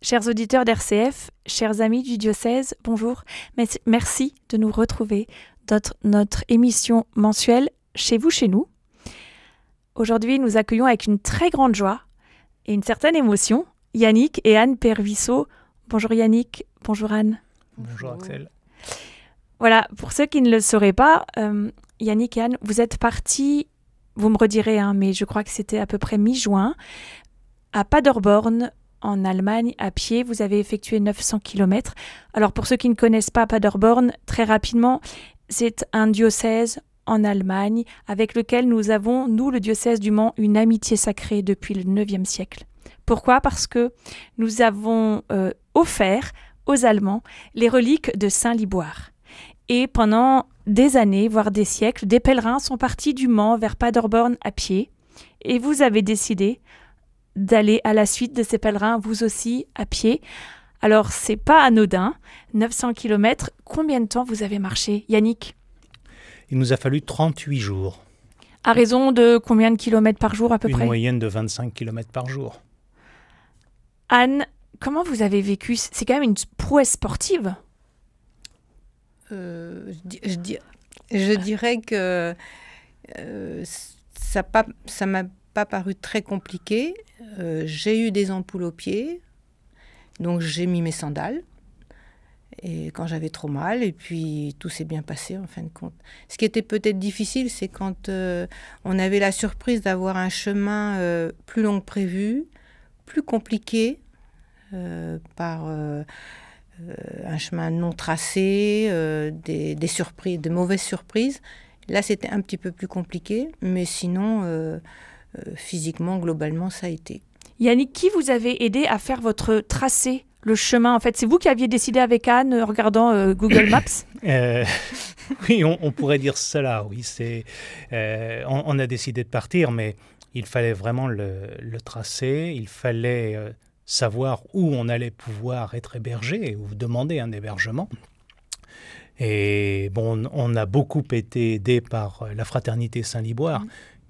Chers auditeurs d'RCF, chers amis du diocèse, bonjour. Merci de nous retrouver dans notre émission mensuelle Chez vous, chez nous. Aujourd'hui, nous accueillons avec une très grande joie et une certaine émotion Yannick et Anne Pervisseau. Bonjour Yannick, bonjour Anne. Bonjour Axel. Voilà, pour ceux qui ne le sauraient pas, Yannick et Anne, vous êtes partis, vous me redirez, mais je crois que c'était à peu près mi-juin, à Paderborn, en Allemagne, à pied. Vous avez effectué 900 km. Alors pour ceux qui ne connaissent pas Paderborn, très rapidement, c'est un diocèse en Allemagne avec lequel nous avons, nous le diocèse du Mans, une amitié sacrée depuis le 9e siècle. Pourquoi ? Parce que nous avons offert aux Allemands les reliques de Saint Liboire. Et pendant des années, voire des siècles, des pèlerins sont partis du Mans vers Paderborn à pied. Et vous avez décidé d'aller à la suite de ces pèlerins, vous aussi, à pied. Alors, c'est pas anodin, 900 km. Combien de temps vous avez marché, Yannick ? Il nous a fallu 38 jours. À raison de combien de kilomètres par jour, à peu près ? Une moyenne de 25 km par jour. Anne, comment vous avez vécu ? C'est quand même une prouesse sportive. Je dirais que ça m'a pas paru très compliqué. J'ai eu des ampoules aux pieds, donc j'ai mis mes sandales. Et quand j'avais trop mal, et puis tout s'est bien passé en fin de compte. Ce qui était peut-être difficile, c'est quand on avait la surprise d'avoir un chemin plus long que prévu, plus compliqué, par un chemin non tracé, des surprises, de mauvaises surprises. Là, c'était un petit peu plus compliqué, mais sinon, physiquement, globalement, ça a été. Yannick, qui vous avez aidé à faire votre tracé, le chemin ? En fait, c'est vous qui aviez décidé avec Anne, en regardant Google Maps ? Oui, on pourrait dire cela, oui. On a décidé de partir, mais il fallait vraiment le tracer, il fallait savoir où on allait pouvoir être hébergé ou demander un hébergement. Et bon, on a beaucoup été aidés par la Fraternité Saint-Liboire,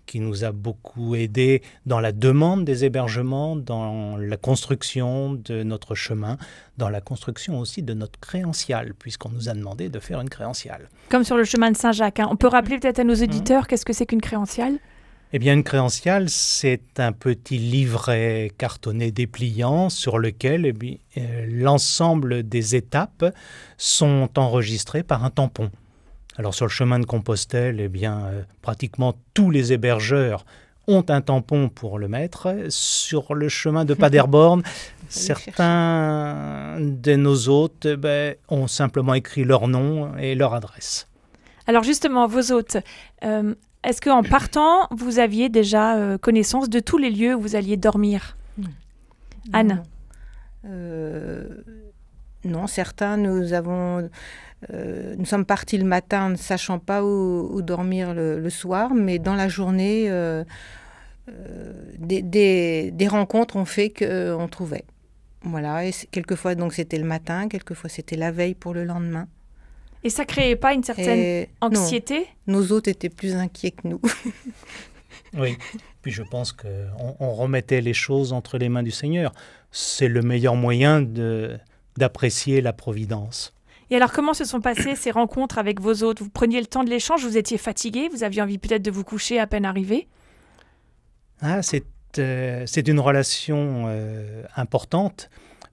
qui nous a beaucoup aidés dans la demande des hébergements, dans la construction de notre chemin, dans la construction aussi de notre créanciale, puisqu'on nous a demandé de faire une créanciale. Comme sur le chemin de Saint-Jacques. On peut rappeler peut-être à nos auditeurs qu'est-ce que c'est qu'une créanciale ? Eh bien, une créanciale, c'est un petit livret cartonné dépliant sur lequel l'ensemble des étapes sont enregistrées par un tampon. Alors, sur le chemin de Compostelle, pratiquement tous les hébergeurs ont un tampon pour le mettre. Sur le chemin de Paderborn, certains de nos hôtes ont simplement écrit leur nom et leur adresse. Alors justement, vos hôtes, est-ce qu'en partant, vous aviez déjà connaissance de tous les lieux où vous alliez dormir ? Anne ? Non, certains, nous sommes partis le matin ne sachant pas où dormir le soir, mais dans la journée, des rencontres ont fait qu'on trouvait. Voilà, et quelquefois donc c'était le matin, quelquefois c'était la veille pour le lendemain. Et ça ne créait pas une certaine anxiété ? Non, nos hôtes étaient plus inquiets que nous. Oui, puis je pense qu'on remettait les choses entre les mains du Seigneur. C'est le meilleur moyen d'apprécier la providence. Et alors, comment se sont passées ces rencontres avec vos hôtes ? Vous preniez le temps de l'échange, vous étiez fatigué, vous aviez envie peut-être de vous coucher à peine arrivé ? C'est une relation importante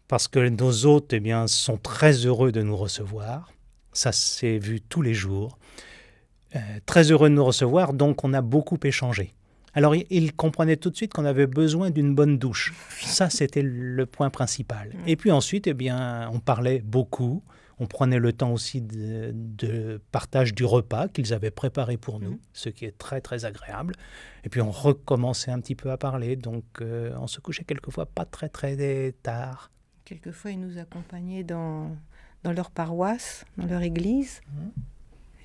parce que nos hôtes sont très heureux de nous recevoir. Ça s'est vu tous les jours. Très heureux de nous recevoir, donc on a beaucoup échangé. Alors, ils comprenaient tout de suite qu'on avait besoin d'une bonne douche. Ça, c'était le point principal. Et puis ensuite, on parlait beaucoup. On prenait le temps aussi de partage du repas qu'ils avaient préparé pour nous, ce qui est très, très agréable. Et puis, on recommençait un petit peu à parler. Donc, on se couchait quelquefois pas très, très tard. Quelquefois, ils nous accompagnaient dans leur paroisse, dans leur église.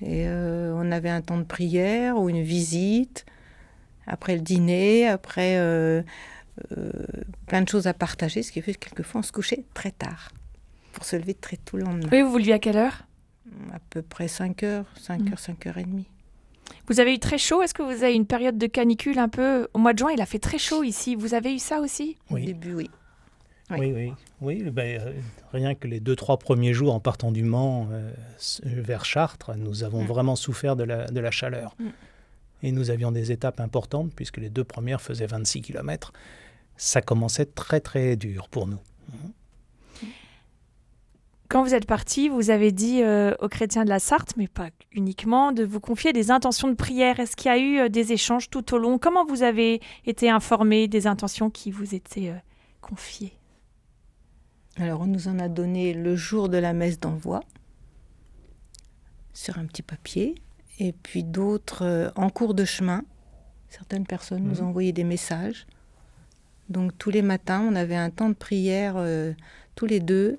Et on avait un temps de prière ou une visite. Après le dîner, après plein de choses à partager, ce qui fait que quelquefois on se couchait très tard pour se lever très tôt le lendemain. Oui, vous vous leviez à quelle heure ? À peu près 5 heures, 5h30. Vous avez eu très chaud ? Est-ce que vous avez eu une période de canicule un peu ? Au mois de juin, il a fait très chaud ici. Vous avez eu ça aussi ? Oui. Au début, oui. Oui. Rien que les 2-3 premiers jours en partant du Mans vers Chartres, nous avons vraiment souffert de la chaleur. Et nous avions des étapes importantes, puisque les 2 premières faisaient 26 km. Ça commençait très, très dur pour nous. Quand vous êtes parti, vous avez dit aux chrétiens de la Sarthe, mais pas uniquement, de vous confier des intentions de prière. Est-ce qu'il y a eu des échanges tout au long? Comment vous avez été informés des intentions qui vous étaient confiées? Alors, on nous en a donné le jour de la messe d'envoi, sur un petit papier, et puis d'autres en cours de chemin. Certaines personnes nous ont envoyé des messages. Donc, tous les matins, on avait un temps de prière tous les 2.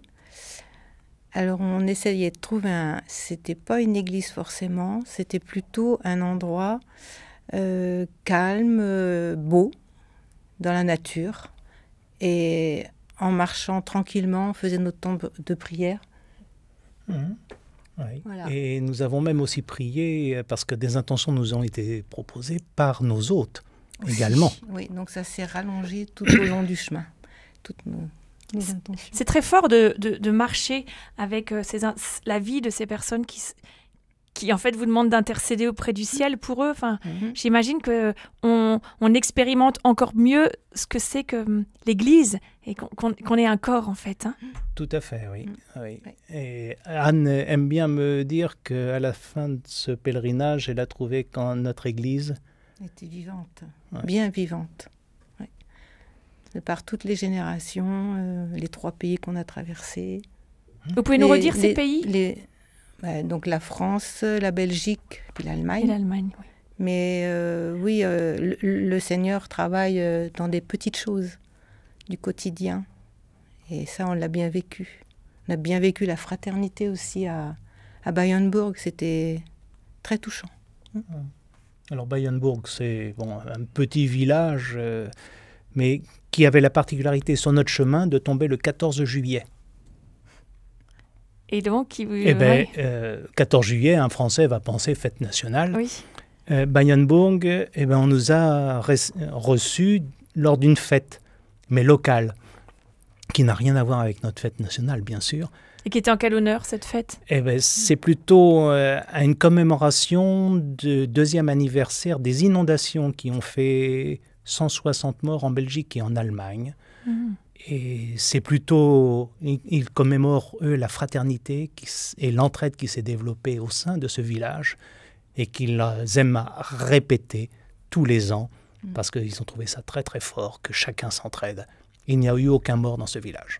Alors, on essayait de trouver c'était pas une église forcément, c'était plutôt un endroit calme, beau, dans la nature. Et en marchant tranquillement, on faisait notre temps de prière. Oui. Voilà. Et nous avons même aussi prié parce que des intentions nous ont été proposées par nos hôtes également. Oui, donc ça s'est rallongé tout au long du chemin, toutes nos intentions. C'est très fort de marcher avec la vie de ces personnes qui en fait vous demandent d'intercéder auprès du ciel pour eux. Enfin, j'imagine qu'on expérimente encore mieux ce que c'est que l'Église et qu'on est un corps en fait. Hein. Tout à fait, oui. Et Anne aime bien me dire qu'à la fin de ce pèlerinage, elle a trouvé que notre Église était vivante, bien vivante. De par toutes les générations, les 3 pays qu'on a traversés. Vous pouvez nous redire ces pays? Donc la France, la Belgique, puis l'Allemagne. Et l'Allemagne, oui. Mais le Seigneur travaille dans des petites choses du quotidien. Et ça, on l'a bien vécu. On a bien vécu la fraternité aussi à Bayernburg. C'était très touchant. Alors Bayernburg, c'est un petit village, mais qui avait la particularité sur notre chemin de tomber le 14 juillet. Et donc, 14 juillet, un Français va penser fête nationale. Oui. Bayernburg, on nous a reçus lors d'une fête, mais locale, qui n'a rien à voir avec notre fête nationale, bien sûr. Et qui était en quel honneur, cette fête? C'est plutôt à une commémoration du 2e anniversaire des inondations qui ont fait 160 morts en Belgique et en Allemagne. Et c'est plutôt, ils commémorent, eux, la fraternité et l'entraide qui s'est développée au sein de ce village et qu'ils aiment à répéter tous les ans parce qu'ils ont trouvé ça très très fort, que chacun s'entraide. Il n'y a eu aucun mort dans ce village.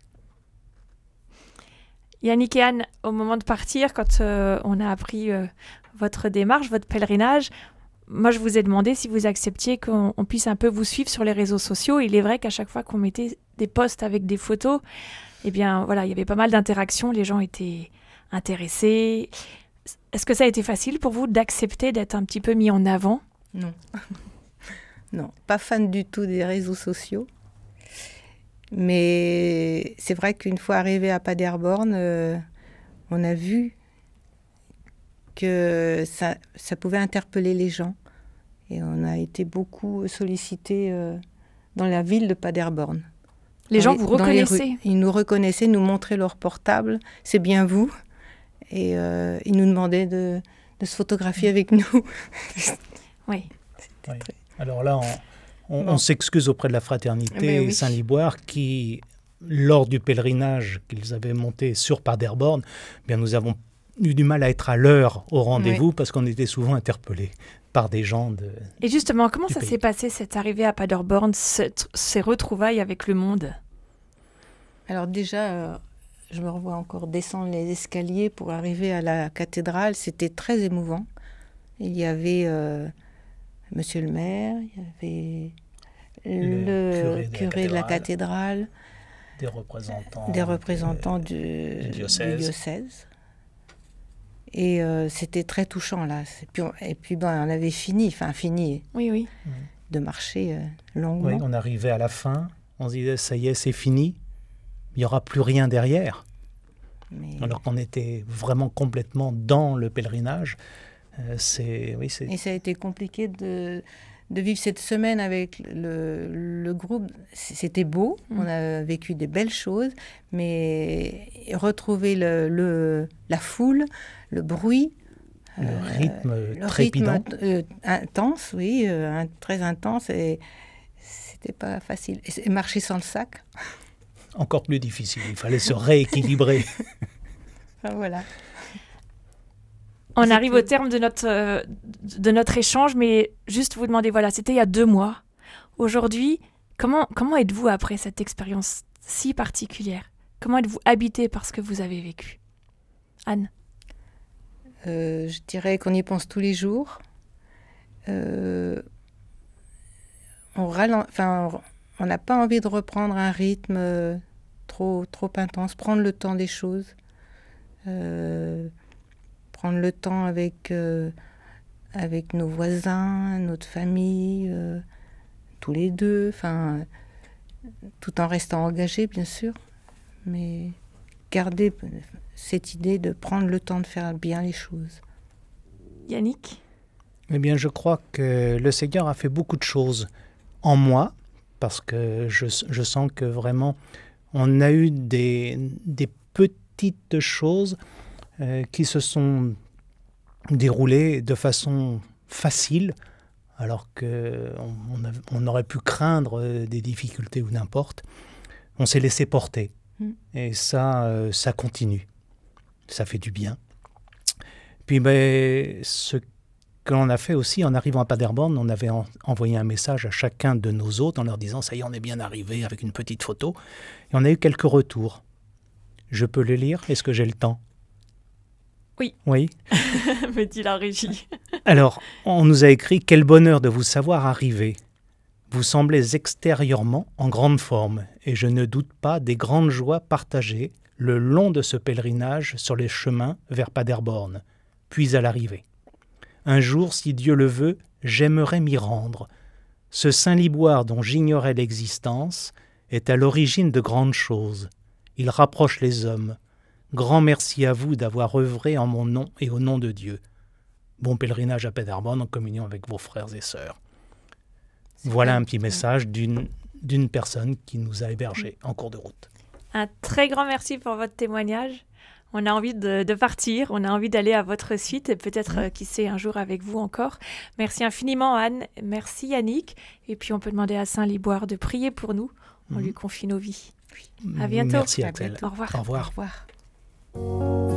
Yannick et Anne, au moment de partir, quand on a appris votre démarche, votre pèlerinage, moi, je vous ai demandé si vous acceptiez qu'on puisse un peu vous suivre sur les réseaux sociaux. Il est vrai qu'à chaque fois qu'on mettait des posts avec des photos, eh bien, voilà, il y avait pas mal d'interactions. Les gens étaient intéressés. Est-ce que ça a été facile pour vous d'accepter d'être un petit peu mis en avant? Non. Non, pas fan du tout des réseaux sociaux. Mais c'est vrai qu'une fois arrivé à Paderborn, on a vu que ça pouvait interpeller les gens. Et on a été beaucoup sollicités dans la ville de Paderborn. Les gens vous reconnaissaient? Ils nous reconnaissaient, nous montraient leur portable. C'est bien vous. Et ils nous demandaient de se photographier avec nous. Oui. Alors là, on s'excuse auprès de la fraternité Saint-Liboire qui, lors du pèlerinage qu'ils avaient monté sur Paderborn, bien nous avons eu du mal à être à l'heure au rendez-vous parce qu'on était souvent interpellés par des gens de... Et justement, comment ça s'est passé, cette arrivée à Paderborn, ces retrouvailles avec le monde? Alors déjà, je me revois encore descendre les escaliers pour arriver à la cathédrale. C'était très émouvant. Il y avait monsieur le maire, il y avait le curé de la cathédrale, des représentants du diocèse. Et c'était très touchant là. Et puis on avait fini de marcher longuement. Oui, on arrivait à la fin, on se disait ça y est, c'est fini, il n'y aura plus rien derrière. Alors qu'on était vraiment complètement dans le pèlerinage. Et ça a été compliqué de vivre cette semaine avec le groupe, c'était beau. On a vécu des belles choses, mais retrouver la foule, le bruit, le rythme trépidant. Intense, oui, très intense, et c'était pas facile. Et marcher sans le sac. Encore plus difficile, il fallait se rééquilibrer. Enfin, voilà. On arrive au terme de notre échange, mais juste vous demander, voilà, c'était il y a 2 mois. Aujourd'hui, comment êtes-vous après cette expérience si particulière? Comment êtes-vous habité par ce que vous avez vécu? Anne? Je dirais qu'on y pense tous les jours. On n'a pas envie de reprendre un rythme trop intense, prendre le temps des choses. Prendre le temps avec nos voisins, notre famille, tous les deux, tout en restant engagés, bien sûr, mais garder cette idée de prendre le temps de faire bien les choses. Yannick? Eh bien, je crois que le Seigneur a fait beaucoup de choses en moi, parce que je sens que vraiment, on a eu des petites choses qui se sont déroulées de façon facile, alors qu'on aurait pu craindre des difficultés ou n'importe. On s'est laissé porter. Et ça continue. Ça fait du bien. Puis ce que l'on a fait aussi, en arrivant à Paderborn, on avait envoyé un message à chacun de nos hôtes en leur disant « Ça y est, on est bien arrivé » avec une petite photo. Et on a eu quelques retours. Je peux le lire? Est-ce que j'ai le temps? Oui. Oui. Me dit la régie. Alors, on nous a écrit « Quel bonheur de vous savoir arriver. Vous semblez extérieurement en grande forme, et je ne doute pas des grandes joies partagées le long de ce pèlerinage sur les chemins vers Paderborn, puis à l'arrivée. Un jour, si Dieu le veut, j'aimerais m'y rendre. Ce Saint-Liboire dont j'ignorais l'existence est à l'origine de grandes choses. Il rapproche les hommes. Grand merci à vous d'avoir œuvré en mon nom et au nom de Dieu. Bon pèlerinage à Paderborn en communion avec vos frères et sœurs. » Voilà un petit message d'une personne qui nous a hébergés en cours de route. Un très grand merci pour votre témoignage. On a envie de partir, on a envie d'aller à votre suite et peut-être, qui sait, un jour avec vous encore. Merci infiniment Anne, merci Yannick. Et puis on peut demander à Saint-Liboire de prier pour nous. On lui confie nos vies. À bientôt. Merci à bientôt. Au revoir. Au revoir. Au revoir.